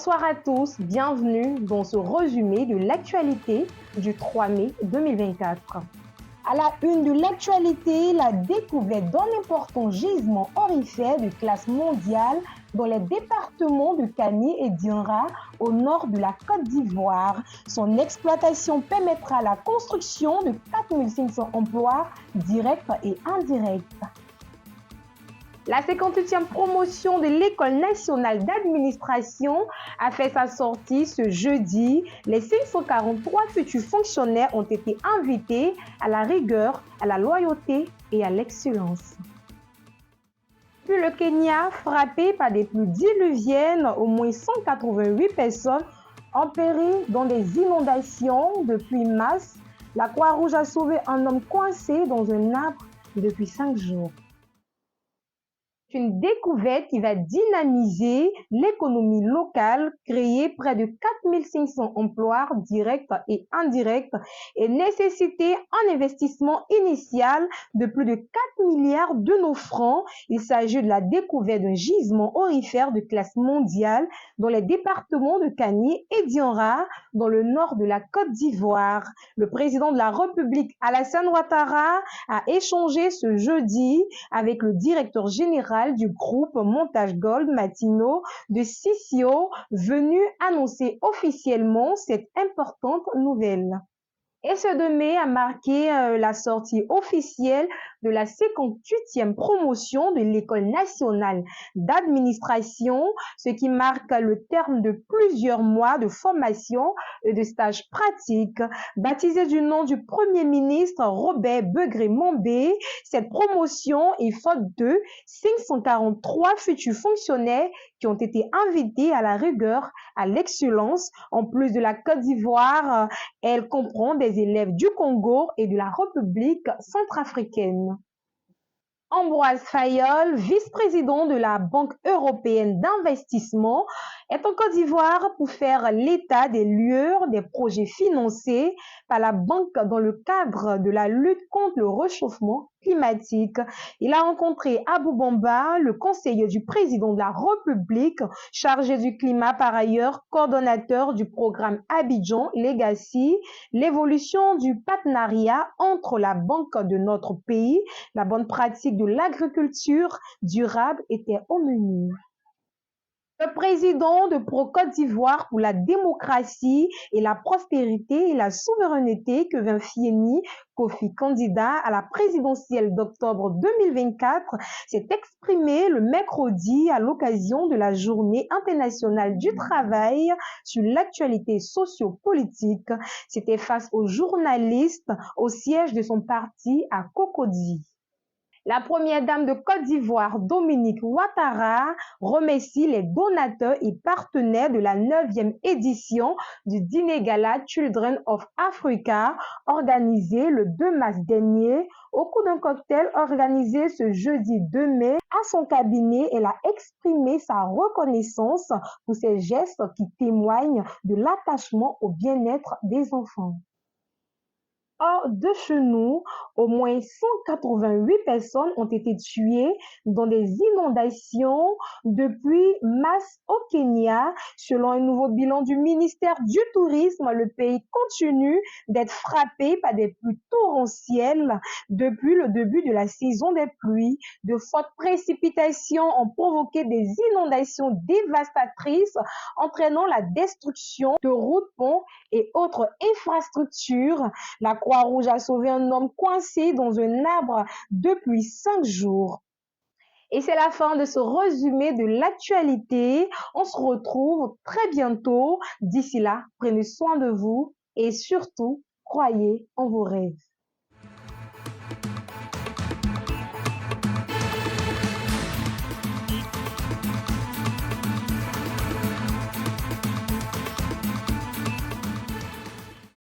Bonsoir à tous, bienvenue dans ce résumé de l'actualité du 3 mai 2024. À la une de l'actualité, la découverte d'un important gisement aurifère de classe mondiale dans les départements de Kani et d'Inra au nord de la Côte d'Ivoire. Son exploitation permettra la construction de 4500 emplois directs et indirects. La 58e promotion de l'École nationale d'administration a fait sa sortie ce jeudi. Les 543 futurs fonctionnaires ont été invités à la rigueur, à la loyauté et à l'excellence. Puis le Kenya, frappé par des pluies diluviennes, au moins 188 personnes ont péri dans des inondations depuis mars. La Croix-Rouge a sauvé un homme coincé dans un arbre depuis 5 jours. Une découverte qui va dynamiser l'économie locale, créer près de 4500 emplois directs et indirects et nécessiter un investissement initial de plus de 4 milliards de nos francs. Il s'agit de la découverte d'un gisement aurifère de classe mondiale dans les départements de Kani et d'Inra, dans le nord de la Côte d'Ivoire. Le président de la République, Alassane Ouattara, a échangé ce jeudi avec le directeur général du groupe Montage Gold Matino de Sissio, venu annoncer officiellement cette importante nouvelle. Et ce 2 mai a marqué la sortie officielle de la 58e promotion de l'École nationale d'administration, ce qui marque le terme de plusieurs mois de formation et de stages pratiques. Baptisée du nom du Premier ministre Robert Begré-Mombé, cette promotion est faute de 543 futurs fonctionnaires qui ont été invités à la rigueur, à l'excellence. En plus de la Côte d'Ivoire, elle comprend des élèves du Congo et de la République centrafricaine. Ambroise Fayol, vice-président de la Banque européenne d'investissement, est en Côte d'Ivoire pour faire l'état des lieux des projets financés par la banque dans le cadre de la lutte contre le réchauffement climatique. Il a rencontré Abou Bamba, le conseiller du président de la République, chargé du climat par ailleurs, coordonnateur du programme Abidjan Legacy, l'évolution du partenariat entre la banque de notre pays, la bonne pratique de l'agriculture durable était au menu. Le président de Pro-Côte d'Ivoire pour la démocratie et la prospérité et la souveraineté, Kevin Fieni, Kofi, candidat à la présidentielle d'octobre 2024, s'est exprimé le mercredi à l'occasion de la Journée internationale du travail sur l'actualité socio-politique. C'était face aux journalistes au siège de son parti à Cocody. La première dame de Côte d'Ivoire, Dominique Ouattara, remercie les donateurs et partenaires de la 9e édition du Dîner Gala Children of Africa, organisé le 2 mars dernier. Au cours d'un cocktail organisé ce jeudi 2 mai, à son cabinet, elle a exprimé sa reconnaissance pour ces gestes qui témoignent de l'attachement au bien-être des enfants. Hors de chez nous, au moins 188 personnes ont été tuées dans des inondations depuis mars au Kenya. Selon un nouveau bilan du ministère du Tourisme, le pays continue d'être frappé par des pluies torrentielles depuis le début de la saison des pluies. De fortes précipitations ont provoqué des inondations dévastatrices, entraînant la destruction de routes, ponts et autres infrastructures. La Croix-Rouge a sauvé un homme coincé dans un arbre depuis 5 jours. Et c'est la fin de ce résumé de l'actualité. On se retrouve très bientôt. D'ici là, prenez soin de vous et surtout, croyez en vos rêves.